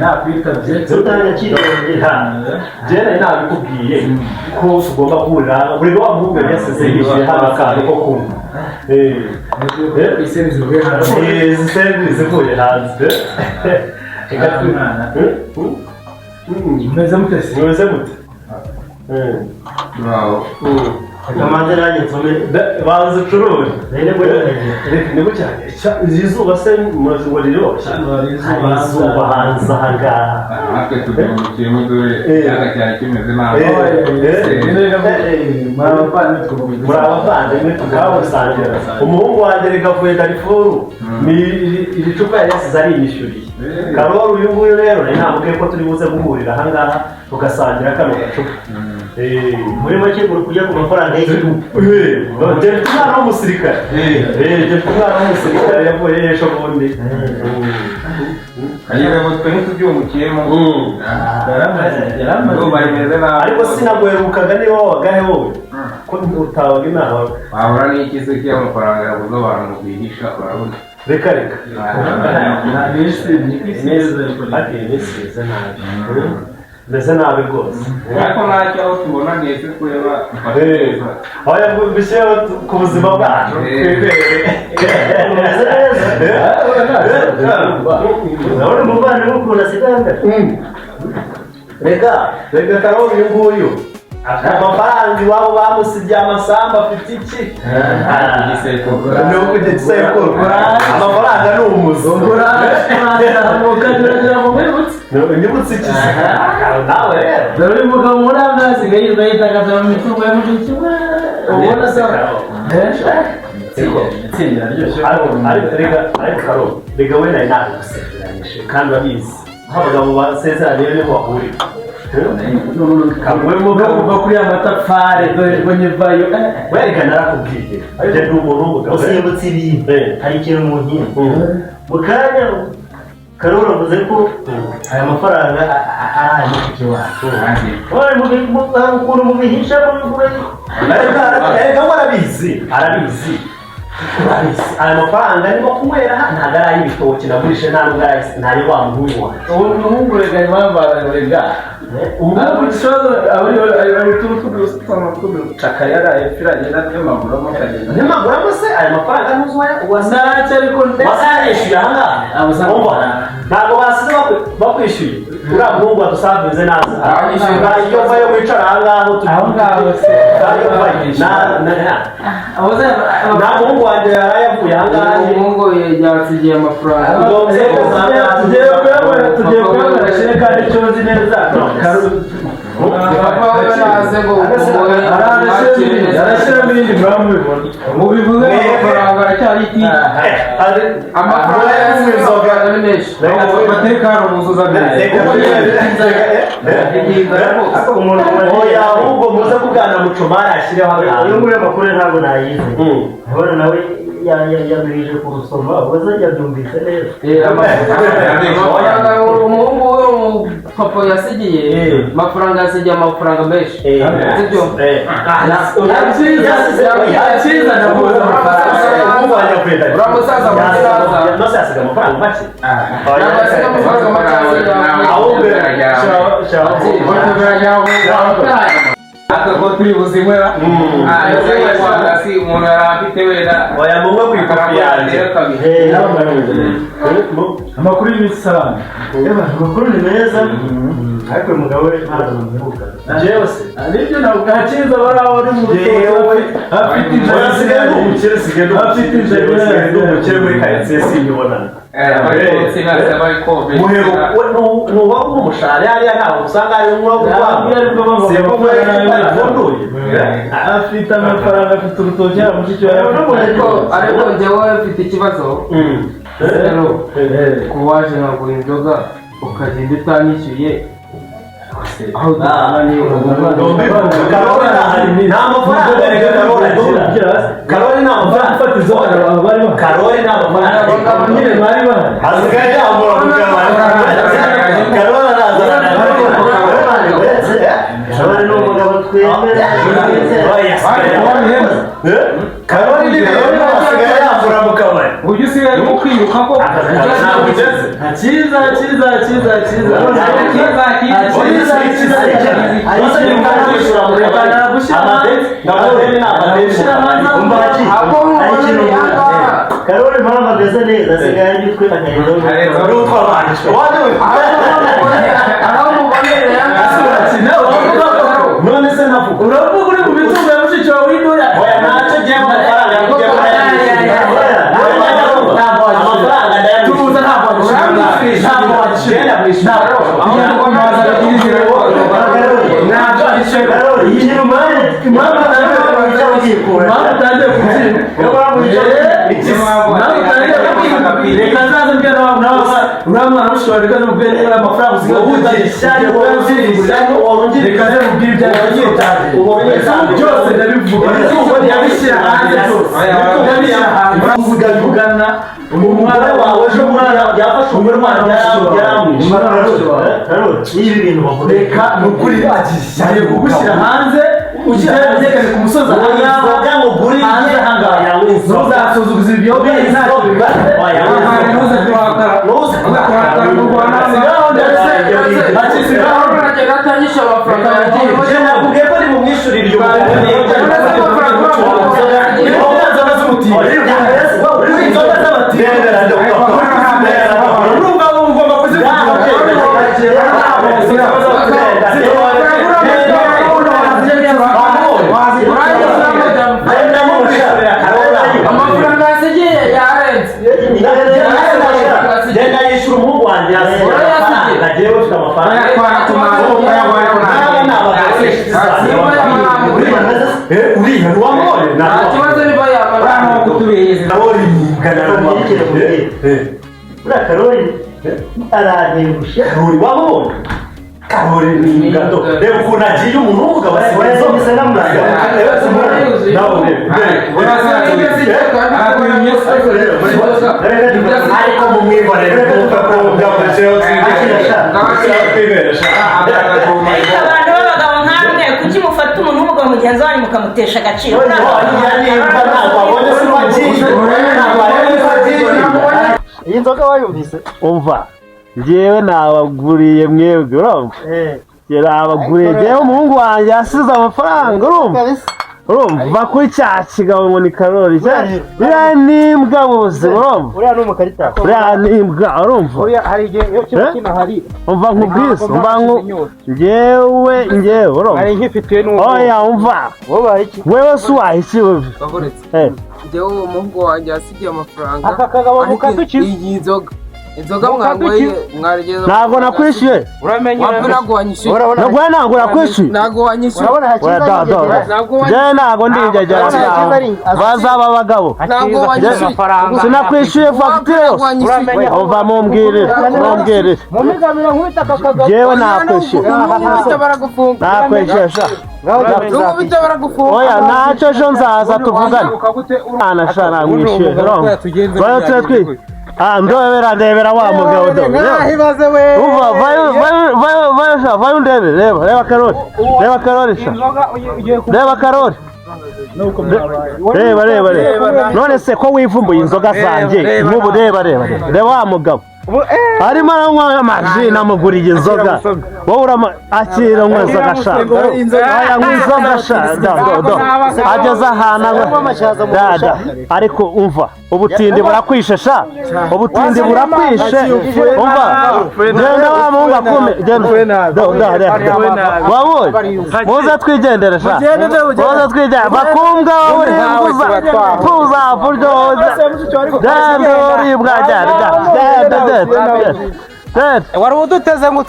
nakwitabye tutanyakira jene nabikubwiye ko ugomba guhurira buri wa muhungu yasize yishyuye hano akantu ko kumva isenzi zivuye hanze isenzi zivuye hanze meze mutesi meze mute akamanze nanjye nsome banza ucuruye nibwo cyane iri zuba se muzi ngo riroroshye hari izuba hanze aha ngaha natwe turi mu kintu dore cyane cyane kimeze nabi muri abavandimwe tukawusangira umuhungu wanjye rigavuye Darifuru iri cupa yari yasize arinyishyuriye Karoli uyu nguyu rero ntamubwiye ko turi buze guhurira aha ngaha tugasangira kano gacupa muri make uri kujya ku mafaranga y'igihugu dore umwana w'umusirikare dore umwana w'umusirikare yavuye ejo bundi kanyere ngo twe ntitubyumukiyemo yaramaze ariko sinaguherukaga niba wabagahe wowe ko utabaga inama wahora n'iki se cy'amafaranga yabuze abantu mu kwihisha urabona reka reka mbese nabi rwose ariko ntacyo aho tubona mwese kureba aho yagushyira ku buzima bwacu urabona umuvandimwe ukuntu asiganga reka Karoli uyu nguyu amafaranga iwabo bamusigiye amasambu afite iki igisekuru amafaranga ni umuzo nyibutse iki nawe rero dore uyu mugabo muri aha ngaha asigaye yirwa yitagaza mu mitungo ya mushiki we ubona se itsinda ryoshye ariko Karoli reka we nari nabigusezeranyije kandi urabizi aho abagabo basezeranye niho bahurira uva kuri ya matafari dore ngo nyivayo werekana narakubwiye ajya ndi umuntu w'umugabo usimbutse ibintu hari ikintu mu nkiko mu kanya Karoli avuze ko aya mafaranga ari mushiki wacu ukuntu mubihisha reka we arabizi aya mafaranga arimo kunywera ntabwo ari ay'ibitoki nagurishe ntari wa muhungu wanjye uwo muhungu rega impamvu ararega umuhungu ikibazo ari tuducaka yaraye firanye n'amaguramo akagenda n'amaguramo se aya mafaranga ntuzuye ntacyo ariko wasayishyuye aha ngaha ntabwo basize bakwishyuye uriya muhungu wadusabize naza iyo mvayo wicara aha ngaho se nta muhungu wanjye yarayavuye aha ngaha umuhungu yasigiye amafaranga tugiye kuyabona shire kandi icyo nzi neza arashyiramo ibindi mpamvu bibona mubivuze amafaranga aracyari amafaranga y'inzoga ni menshi amatekano muzuza oya ahubwo muze kugana mucomari ashyireho uyu nguyu amakuru ntabwo nayize urabona nawe yamirije kurusoma ubaza yabyumvise neza umuhungu we papa yasigiye amafaranga yasigiye amafaranga menshi sibyo yakiza nakuza uriya musaza nose yasiga amafaranga make ko turi buzimwera si umuntu yari afite wenda oya mumwe ku ikofi yanjye amakuru y'iminsi isabana amakuru ni meza ariko uyu mugabo we ntabwo namuheruka jewe se nibyo ntabwo bwakiza bari aho ari mu rutoki afite injari afite umukire muri karitsiye sinyibonana nuba nk'umushahara yariya ntabwo usanga ari afite amafaranga afite urutoki yaba mushiki wawe ariko njyewe mfite ikibazo ku waje nkagura inzoga ukagenda utanyishyuye aho dutanga niba nta mafaranga reka Karoli nta mafaranga ufata izo Karoli nta mafaranga nyine mwari bahari hasigaye yambura Karoli arazana Karoli ni umugabo twemera Karoli ni hasigaye yambura mu kabari uburyo usigaye mu kwiruka ko Cyiza. Karoli mpamvu ameze neza asigaye ari twifanyiriza none se navuga uravuga uri mu mitungo ya mushiki wawe w'indura oya ntacyo giye mu mafaranga yakujya amafaranga tubuza ntabwo umugore wawe ejo umwana yafashe umwana yaramwishe n'ibi bintu bavuga reka ni ukuri agiye kugushyira hanze ugeze ku musozi uyavuga ngo guri hanze ahangaha ntuzasuzuguze ibiyobyabwenge ntacyo bibaze ntuze kurakara mu Rwanda nakubwiye ko ari mu mwishyurire iyo genda yishyura umuhungu wanjye agiye ufite amafaranga uriya ntiwamubone uriya Karoli aranyegusha Karoli wamubone Karoli ni gato reba ukuntu agiye umuntu w'umugabo asigaye namuraga ariko mu mwibarire kuko bwafashe abantu b'abagabo nkamwe kuki mufata umuntu w'umugabo mugenzi wanyu mukamutesha agaciro iyi nzoga wayumvise umva njyewe nabaguriye mwebwe urumva nabaguriye njyewe umuhungu wanjye yasize amafaranga urumva kuri cya kigabo ngo ni Karoli buriya ni imbwa buzi urumva uriya ni umukarita buriya ni imbwa urumva hari igihe iyo kiba kinahari umva nkubwise umva njyewe urumva hari nk'ifitiye n'uwo oya umva wowe iki wewe si wahiki wewe njyewe uwo muhungu wanjye yasigiye amafaranga aka kagabo mukadukiza iyi inzoga mwanyweye mwarigeze ntabwo nakwishyuye wapfa ntabwo wanyishyuye ntabwo nakwishyuye ntabwo wanyishyuye urabona hakiza njyewe ntabwo ndijyajya bazaba abagabo ntabwo wanyishyuye sinakwishyuye fagitire yose umva mumbwirire mumigamira nkubita aka kagabo njyewe nakwishyuye n'ubita baragufunga nakwishyuye sha n'ubita baragufunga oya ntacyo ejo nzaza tuvugane anasha namwishyuye urumva ndebera wa mugabo nahibaze we umva vayo ndebe reba Karoli sha reba Karoli reba none se ko wivumbuye inzoga zanjye nk'ubu reba wa mugabo arimo aranywa amaji namuguriye inzoga wowe akira nywa inzoga sha aya nywa inzoga sha ageze ahantu dada ariko umva ubutindi burakwishe sha ubutindi burakwishe umva genda wa muhungu akume wabonye muze twigendere sha muze twigendere bakumbwa wowe tuza buryoza dada uribwa dada wari uduteze ngo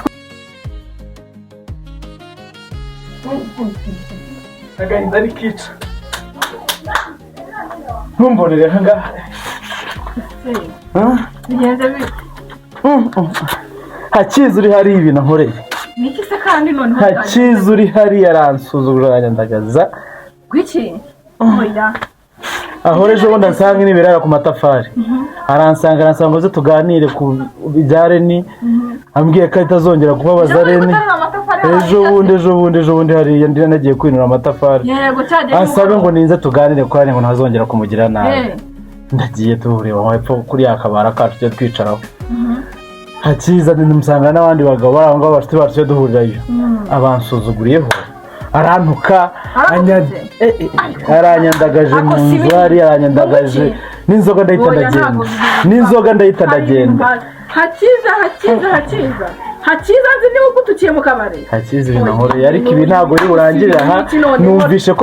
agahinda ari kica ntumbonere ahangaha bigenze bite hakiza uri hariya ibintu nkoreye niki se kandi noneho hakiza uri hariya aransuzugura aranyandagaza gwiki oya aho ejo bundi ansanga n'ibirara ku matafari aransanga ngo tuganire ku bya Reni ambwiye ko atazongera kubabaza Reni ejo bundi hariya ndi nagiye kwinura amatafari asabe ngo ninze tuganire ko ngo ntazongera kumugira nabi ndagiye tubureba hepfo kuri yakabara kacu tujya twicaraho hakiza ndamusanga n'abandi bagabo bari aho ngaho bafite batyo duhurirayo abansuzuguriyeho arantuka aranyandagaje mu nzu hari aranyandagaje n'inzoga ndahita ndagenda hakiza nzi niba ugutukiye mu kabari hakiza ibintu nkoreye ariko ibi ntabwo uri burangirire aha numvishe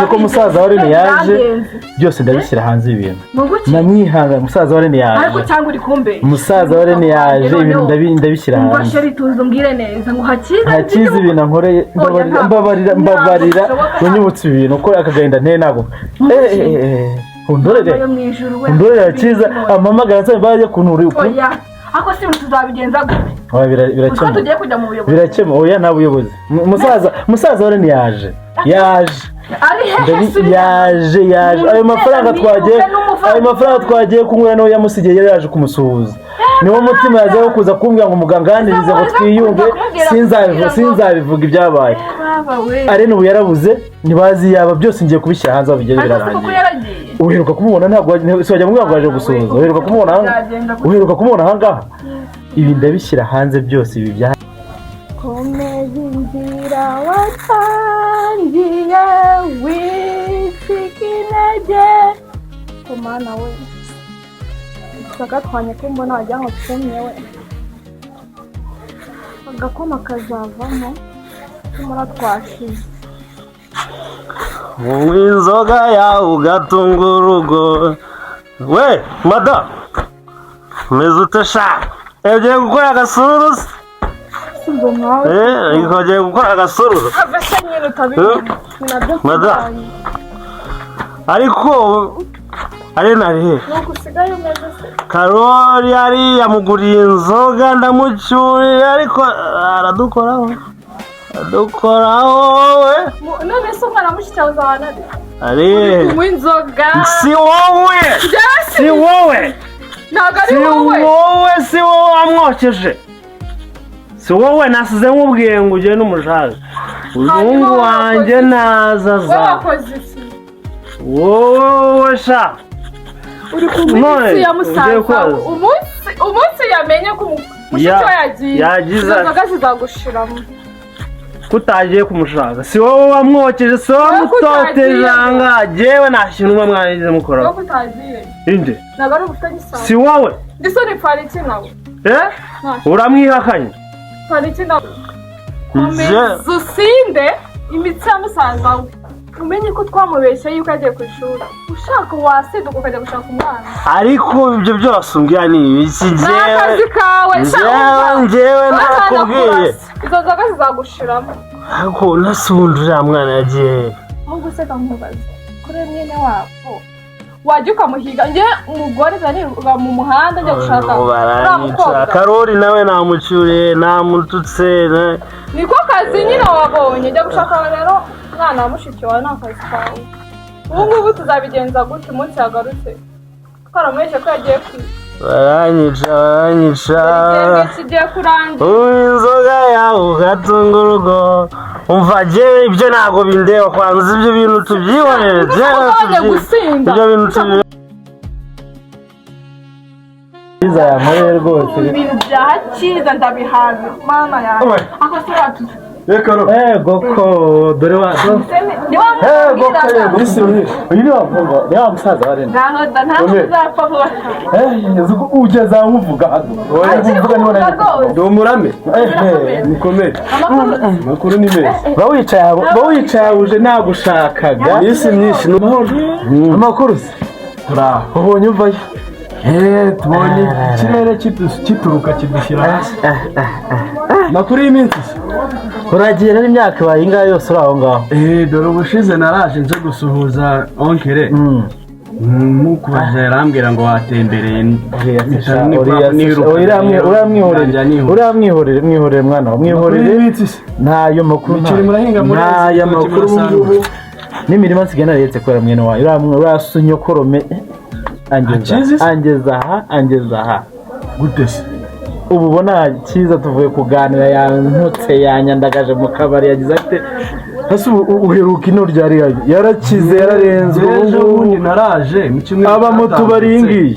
ko musaza wa Rene yaje byose ndabishyira hanze ibintu namwihanga musaza wa Rene yaje ariko cyangwa uri kumbe musaza wa Rene yaje ibintu ndabishyira hanze ngo sheri tuzo mbwire neza ngo hakiza ibintu nkoreye mbabarira unyibutse ibintu ko akagahinda nteye ntabwo undorere hakiza amamagara nsaba baje kuntura oya ako si tuzabigenza gute birakemura tugiye kujya mu buyobozi birakemura oya nta buyobozi musaza wa Rene yaje ayo mafaranga twagiye kunyura niwe yamusigiye yari yaje kumusuhuza niwo mutima yagiye kuza kumbwira ngo muganganirize ngo twiyunge sinzabivuga ibyabaye Rene ubu yarabuze ntibazi yaba byose ngiye kubishyira hanze aho bigeze birarangiye uheruka kumubona ntabwo wajya mubwira ngo waje gusuhuza uheruka kumubona aha ngaha ibi ndabishyira hanze byose ibi bya komeza inzira watangiye wicika intege kumana we sagatwanye ko mbona wajya ngo twumye we agakoma kazavamo tumura twashize inzoga yawe ugatunga urugo we madamu umeze ute sha ugiye gukora agasururu se ugiye gukora agasururu madamu ariko ari narihe Karoli yari yamuguriye inzoga ndamucyuriye ariko aradukoraho we none se umwana mushyikiye uzabana ari kunywa inzoga si wowe ntabwo ari wowe si wowe wamwokeje si wowe nasize nkubwiye ngo ugende n'umushahara umuhungu wanjye nazaza wowe sha uri ku minsi ya musaza umunsi yamenye ko mushiki we yagiye izo nzoga zizagushiramo kutagiye kumushaka si wowe wamwokeje si wowe wamutoteje ahangaha jyewe nta kintu umwe mwagize mukoraho wowe utagiye inde ntabwo ari ugufitanye isano si wowe ndisoni pariki nawe uramwihakanye pariki nawe komeza usinde imitsi ya musaza we umenye ko twamubeshya yuko yagiye ku ishuri ushaka wasiduka ukajya gushaka umwana ariko ibyo byose umbwira ni ibiki n'akazi kawe njyewe nakubwiye izo nzoga zizagushiramo ariko nasi ubundi uriya mwana yagiye ahubwo se kamubaza kuri mwene wabo wajya ukamuhiga njye umugore zaniga mu muhanda njya gushaka uriya mukobwa Karoli nawe namucyuriye namututse niko kazi nyine wabonye njya gushaka rero mwana wa mushiki wawe ni akazi kawe ubu ngubu tuzabigenza gutya umunsi yagarutse twaramubeshye ko yagiye kwiga baranyica kigiye kurangira inzoga yawe ugatunga urugo umva jyewe ibyo ntabwo bindeba kwanza ibyo bintu tubyibonere ibyo bintu tubyibonere Kiza yankoreye rwose ibintu bya Hakiza ndabihaza mana yanjye ako se watuze ego ko dore wa uyu ni wa musaza wa Rene ugeze aho uvuga ndi umurame mukomere amakuru ni meza ba wicaye uje nagushakaga iminsi myinshi ni amahoro amakuru se turaho ubonye uvayo tubonye ikirere kituruka kidushyira hasi amakuru y'iminsi uragira n'imyaka ibaye ingahe yose uri aho ngaho dore ubushize naraje nje gusuhuza onkere mukubaje yarambwira ngo watembereye mwihorere mwana wa mwihorere ntayo makuru ntayo makuru ngubu n'imirima nsigaye naretse kubera mwene wayo urasunyokorome angeza aha gute se ubu ubona Kiza tuvuye kuganira yantutse yanyandagaje mu kabari yagize ati hasi uheruka ino ryari yarakize yararenzwe ubundi naraje aba mu tubari ngiye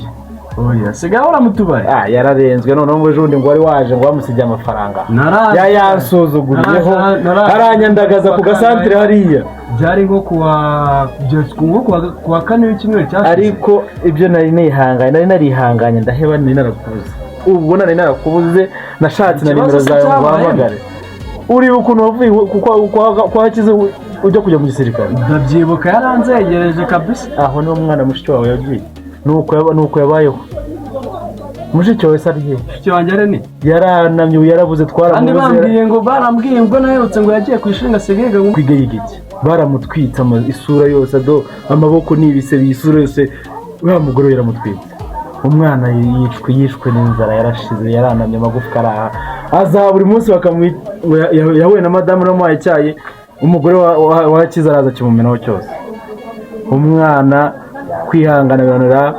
oya sigaye ahora mu tubari yararenzwe noneho ngo ejo ngo wari waje ngo bamusigiye amafaranga yansuzuguriyeho aranyandagaza ku gasantere hariya byari nko kuwa kane w'icyumweru cyashize ariko ibyo nari narihanganye ndaheba nari narakubuze ubwo nari narakubuze nashatse na nimero zawe ngo bahamagare uriba ukuntu wavuye kwa hakize ujya kujya mu gisirikare ndabyibuka yaranzegereje kabisa aho niho mwana mushiki wawe yagiye nuko yabayeho mushiki wawe se ariye mushiki wanjye areni yaranamye yarabuze twaramubuze barambwiye ngo naherutse ngo yagiye ku ishuri ngasigaye ngo kwiga yigiki baramutwitse isura yose amaboko n'ibisebe isura yose wa mugore yaramutwitse umwana yishwe n'inzara yarashize yaranamye amagufwa araha aza buri munsi yahuye na madamu n'amuhaye icyayi umugore wakize araza kimumenaho cyose umwana kwihangana biranura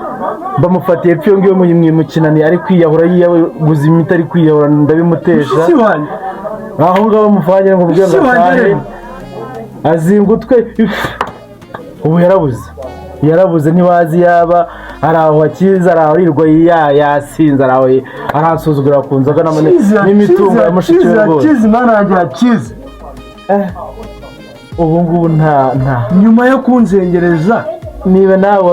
bamufatiye pyo ngiyo mu kinani ari kwiyahura yiyaguza imiti ari kwiyahura ndabimutesha aho ngaho bamufanye ngo ubwe ngo atahe azinga utwe ubu yarabuze ntibazi yaba ari aho akiza ari aho arirwa yasinze ari aho aransuzugura ku nzoga n'imitungo ya mushiki we rwose ubu ngubu nta nyuma yo kunzengereza niba nawe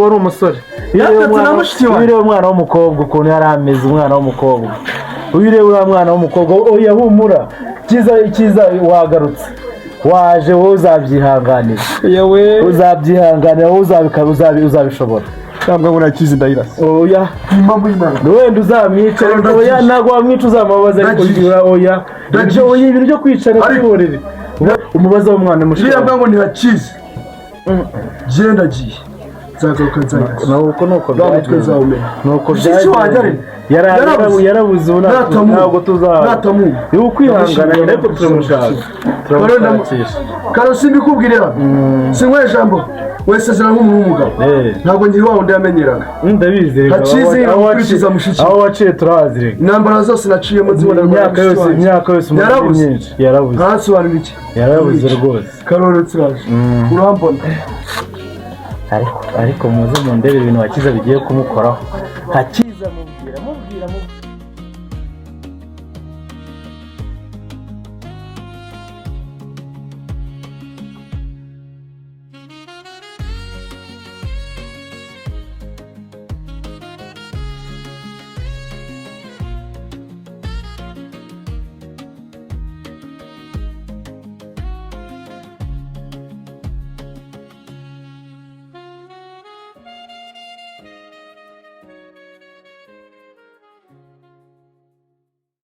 wari umusore ureba umwana w'umukobwa ukuntu yari ameze umwana w'umukobwa ureba uriya mwana w'umukobwa oya humura icyiza wagarutse waje wowe uzabyihanganira wowe uzabishobora cyangwa ngo nakize ndayirasa oya wenda uzamwica oya ntabwo wamwica uzamubaza ariko oya ibintu byo kwicara byihorere umubaza w'umwana mushiki biriya ngo ntihakize genda giye nzagaruka nzayirasa nuko byagenze yarabuze ntabwo tuzabona ni ukwihangana ariko turamushakisha karosi mbikubwirira sinkwe ijambo wesezera nk'umuntu w'umugabo ntabwo nkiri wa wundi yamenyeraga ndabizi aho waciye turazirega intambara zose naciyemo zibona imyaka yose myinshi yarabuze ntasobanura iki yarabuze rwose karori turaje urambona ariko muze mu ndebe ibintu hakiza bigiye kumukoraho